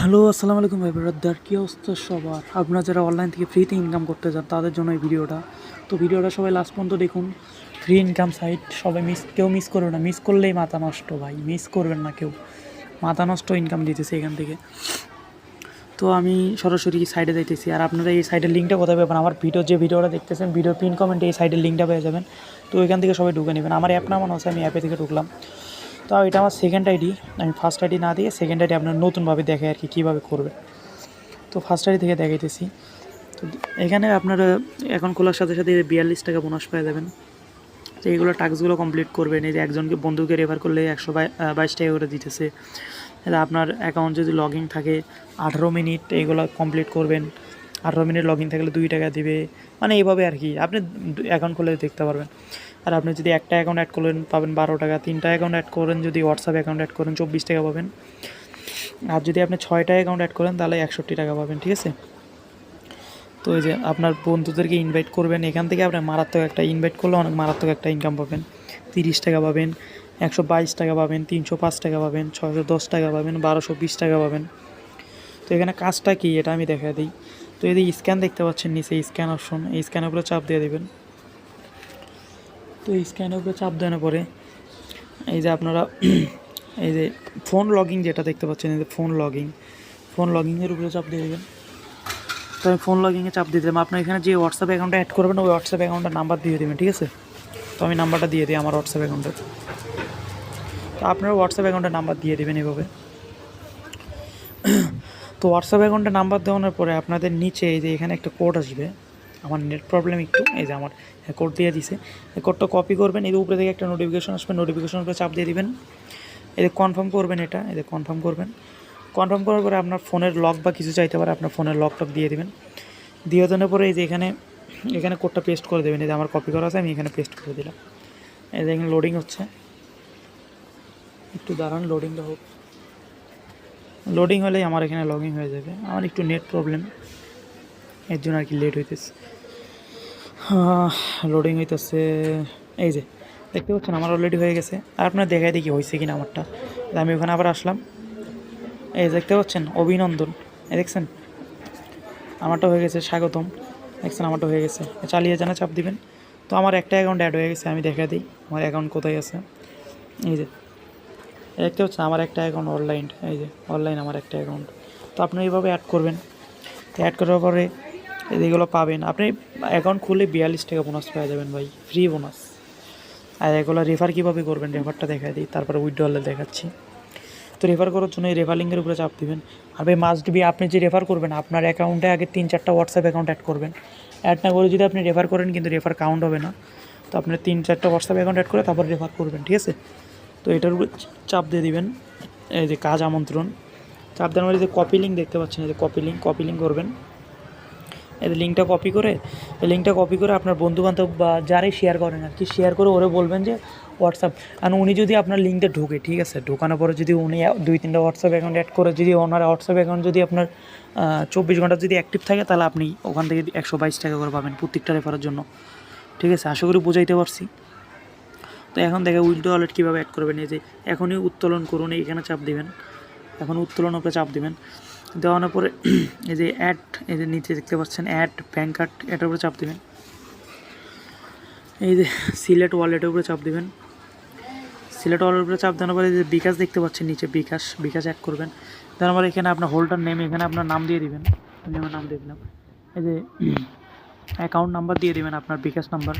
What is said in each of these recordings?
Hello, আসসালামু আলাইকুম ভাই ব্রাদার, কী অবস্থা সবার? আপনারা যারা অনলাইন থেকে ফ্রিতে ইনকাম করতে চান তাদের জন্য এই ভিডিওটা। তো ভিডিওটা সবাই লাস্ট পর্যন্ত দেখুন। ফ্রি ইনকাম সাইট সবাই কেউ মিস করবে না। মিস করলেই মাথা নষ্ট ভাই, মিস করবেন না কেউ। মাথা নষ্ট ইনকাম দিতেছে এখান থেকে। তো আমি সরাসরি সাইডে যাইতেছি, আর আপনারা এই সাইডের লিঙ্কটা কোথায় পাবেন? আমার ভিডিওটা দেখতেছেন, ভিডিও পিন কমেন্টে এই সাইডের লিঙ্কটা পেয়ে যাবেন। তো ওইখান থেকে সবাই ঢুকে নেবেন। আমার অ্যাপ নামানো আছে, আমি অ্যাপে থেকে ঢুকলাম। তো এটা আমার সেকেন্ড আইডি। আমি ফার্স্ট আইডি না দিয়ে সেকেন্ড আইডি আপনার নতুনভাবে দেখে আর কি কীভাবে করবে। তো ফার্স্ট আইডি থেকে দেখাইতেছি। তো এখানে আপনারা অ্যাকাউন্ট খোলার সাথে সাথে 42 টাকা বোনাস পেয়ে যাবেন। তো এইগুলো টাস্কগুলো কমপ্লিট করবেন। এই যে একজনকে বন্ধুকে রেফার করলে 122 টাকা করে দিতেছে। আপনার অ্যাকাউন্ট যদি লগ ইন থাকে 18 মিনিট এইগুলো কমপ্লিট করবেন। 18 মিনিট লগ ইন থাকলে 2 টাকা দিবে, মানে এইভাবে আর কি আপনি অ্যাকাউন্ট খুলে দেখতে পারবেন। আর আপনি যদি একটা অ্যাকাউন্ট অ্যাড করেন পাবেন 12 টাকা, 3টা অ্যাকাউন্ট অ্যাড করেন, যদি হোয়াটসঅ্যাপ অ্যাকাউন্ট অ্যাড করেন 24 টাকা পাবেন। আর যদি আপনি 6টা অ্যাকাউন্ট অ্যাড করেন তাহলে 61 টাকা পাবেন, ঠিক আছে? তো এই যে আপনার বন্ধুদেরকে ইনভাইট করবেন, এখান থেকে আপনি মারাত্মক একটা ইনভাইট করলে অনেক মারাত্মক একটা ইনকাম পাবেন। 30 টাকা পাবেন, 122 টাকা পাবেন, 305 টাকা পাবেন, 610 টাকা পাবেন, 1220 টাকা পাবেন। তো এখানে কাজটা কি এটা আমি দেখা দিই। তো এই যে স্ক্যান দেখতে পাচ্ছেন নিচে স্ক্যান অপশন, এই স্ক্যানের উপরে চাপ দিয়ে দেবেন। তো এই স্ক্যানের উপরে চাপ দেওয়ার পরে এই যে আপনারা এই যে ফোন লগিং যেটা দেখতে পাচ্ছেন, এই যে ফোন লগিংয়ের উপরে চাপ দিয়ে দেবেন। তো আমি ফোন লগিংয়ে চাপ দিয়ে দিলাম। আপনার এখানে যে হোয়াটসঅ্যাপ অ্যাকাউন্টটা অ্যাড করবেন ওই হোয়াটসঅ্যাপ অ্যাকাউন্টের নাম্বার দিয়ে দেবেন, ঠিক আছে? তো আমি নাম্বারটা দিয়ে দিই আমার হোয়াটসঅ্যাপ অ্যাকাউন্টের। তো আপনারা হোয়াটসঅ্যাপ অ্যাকাউন্টের নাম্বার দিয়ে দেবেন এভাবে। তো হোয়াটসঅ্যাপ অ্যাকাউন্টের নাম্বার দেওয়ানোর পরে আপনাদের নিচে এই যে এখানে একটা কোড আসবে। আমার নেট প্রবলেম একটু, এই যে আমার কোড দিয়ে দিছে, এই কোডটা কপি করবেন। এই উপরে থেকে একটা নোটিফিকেশন আসবে, নোটিফিকেশনের উপরে চাপ দিয়ে দিবেন। এই যে কনফার্ম করবেন, এটা এই যে কনফার্ম করবেন। কনফার্ম করার পরে আপনার ফোনের লক বা কিছু চাইতে পারে, আপনার ফোনের লক টক দিয়ে দেবেন। দিয়ে দেওয়ার পরে এই যে এখানে কোডটা পেস্ট করে দেবেন। এই যে আমার কপি করা আছে, আমি এখানে পেস্ট করে দিলাম। এই যে এখানে লোডিং হচ্ছে, একটু দাঁড়ান, লোডিংটা হোক। লোডিং হলেই আমার এখানে লগ ইন হয়ে যাবে। আমার একটু নেট প্রবলেম, এর জন্য আর কি লেট হইতেছে। লোডিং হইতেছে। এই যে দেখতে পাচ্ছেন আমার অলরেডি হয়ে গেছে। আর আপনার দেখাই দেখি হয়েছে কিনা আমারটা। আমি ওখানে আবার আসলাম, এই দেখতে পাচ্ছেন অভিনন্দন, এই দেখছেন আমারটা হয়ে গেছে, স্বাগতম, দেখছেন আমারটা হয়ে গেছে। চালিয়ে জানা চাপ দিবেন। তো আমার একটা অ্যাকাউন্ট অ্যাড হয়ে গেছে, আমি দেখা দিই আমার অ্যাকাউন্ট কোথায় আছে। এই যে দেখতে পাচ্ছেন আমার একটা অ্যাকাউন্ট অনলাইন, এই যে অনলাইন আমার একটা অ্যাকাউন্ট। তো আপনি এইভাবে অ্যাড করবেন। অ্যাড করার পরে এগুলো পাবেন। আপনি অ্যাকাউন্ট খুলে 42 টাকা বোনাস পেয়ে যাবেন ভাই, ফ্রি বোনাস। আর এগুলো রেফার কীভাবে করবেন রেফারটা দেখা দিই, তারপরে উইথড্রলে দেখাচ্ছি। তো রেফার করার জন্য এই রেফার লিঙ্কের উপরে চাপ দিবেন। আর ভাই মাস্ট বি আপনি যে রেফার করবেন আপনার অ্যাকাউন্টে আগে 3-4টা হোয়াটসঅ্যাপ অ্যাকাউন্ট অ্যাড করবেন। অ্যাড না করে যদি আপনি রেফার করেন কিন্তু রেফার কাউন্ট হবে না। তো আপনার 3-4টা হোয়াটসঅ্যাপ অ্যাকাউন্ট অ্যাড করে তারপর রেফার করবেন, ঠিক আছে? তো এটার উপরে চাপ দিয়ে দিবেন, এই যে কাজ আমন্ত্রণ। চাপ দেওয়ার পরে যে কপি লিঙ্ক দেখতে পাচ্ছেন, এই যে কপি লিঙ্ক করবেন। এই লিঙ্কটা কপি করে আপনার বন্ধুবান্ধব বা যারাই শেয়ার করেন আর কি, শেয়ার করে ওরে বলবেন যে হোয়াটসঅ্যাপ। আর উনি যদি আপনার লিঙ্কটা ঢোকে, ঠিক আছে, ঢোকানোর পরে যদি উনি 2-3টা হোয়াটসঅ্যাপ অ্যাকাউন্ট অ্যাড করে, যদি ওনার হোয়াটসঅ্যাপ অ্যাকাউন্ট যদি আপনার 24 ঘন্টা যদি অ্যাক্টিভ থাকে তাহলে আপনি ওখান থেকে 122 টাকা করে পাবেন প্রত্যেকটা রেফারের জন্য, ঠিক আছে? আশা করি বুঝাইতে পারছি। তো এখন দেখে উইথড্র ওয়ালেট কীভাবে অ্যাড করবেন। এই যে এখনই উত্তোলন করুন, এইখানে চাপ দিবেন। এখন উত্তোলন উপরে চাপ দিবেন। দেওয়ানোর পরে এই যে অ্যাড, এই যে নিচে দেখতে পাচ্ছেন অ্যাড ব্যাঙ্ক কার্ড, এটার উপরে চাপ দেবেন। এই যে সিলেক্ট ওয়ালেটের উপরে চাপ দেবেন। সিলেক্ট ওয়ালেটের উপরে চাপ দেওয়ার পরে যে বিকাশ দেখতে পাচ্ছেন নিচে, বিকাশ অ্যাড করবেন। দেওয়ার পরে এখানে আপনার হোল্ডার নেম, এখানে আপনার নাম দিয়ে দিবেন। আমি আমার নাম দিয়ে দিলাম। এই যে অ্যাকাউন্ট নাম্বার দিয়ে দেবেন, আপনার বিকাশ নাম্বার।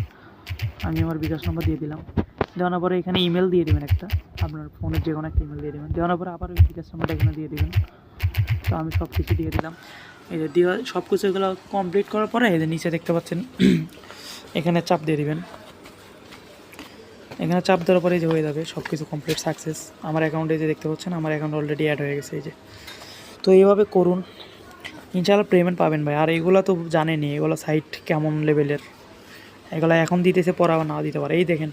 আমি আমার বিকাশ নাম্বার দিয়ে দিলাম। দেওয়ানোর পরে এখানে ইমেল দিয়ে দেবেন একটা, আপনার ফোনের যে কোনো একটা ইমেল দিয়ে দেবেন। দেওয়ানোর পরে আবার ওই বিকাশ নাম্বারটা এখানে দিয়ে দেবেন। তো আমি সব কিছু দিয়ে দিলাম। এই যে দিয়ে সব কিছু এগুলো কমপ্লিট করার পরে এই যে নিচে দেখতে পাচ্ছেন এখানে চাপ দিয়ে দিবেন। এখানে চাপ দেওয়ার পরে যে হয়ে যাবে সব কিছু কমপ্লিট সাকসেস। আমার অ্যাকাউন্টে যে দেখতে পাচ্ছেন আমার অ্যাকাউন্ট অলরেডি অ্যাড হয়ে গেছে, এই যে। তো এইভাবে করুন, ইনশাআল্লাহ পেমেন্ট পাবেন ভাই। আর এইগুলো তো জানেনই এগুলো সাইট কেমন লেভেলের, এগুলো এখন দিতেছে, পরে আবার না দিতে পারে। এই দেখেন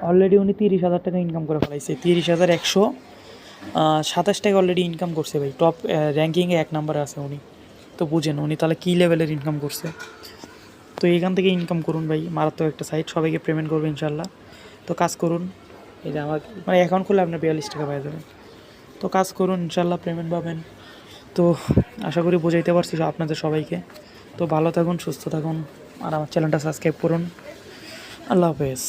অলরেডি উনি 30,000 টাকা ইনকাম করে ফেলাইছে, 30,127 টাকা অলরেডি ইনকাম করছে ভাই। টপ র্যাঙ্কিংয়ে 1 নম্বরে আছে উনি। তো বুঝেন উনি তাহলে কী লেভেলের ইনকাম করছে। তো এইখান থেকে ইনকাম করুন ভাই, মারাত্মক একটা সাইট, সবাইকে পেমেন্ট করবে ইনশাল্লাহ। তো কাজ করুন, এই যে আমার মানে অ্যাকাউন্ট খুলে আপনার 42 টাকা পেয়ে যাবেন। তো কাজ করুন, ইনশাল্লাহ পেমেন্ট পাবেন। তো আশা করি বোঝাইতে পারছি আপনাদের সবাইকে। তো ভালো থাকুন, সুস্থ থাকুন, আর আমার চ্যানেলটা সাবস্ক্রাইব করুন। আল্লাহ হাফেজ।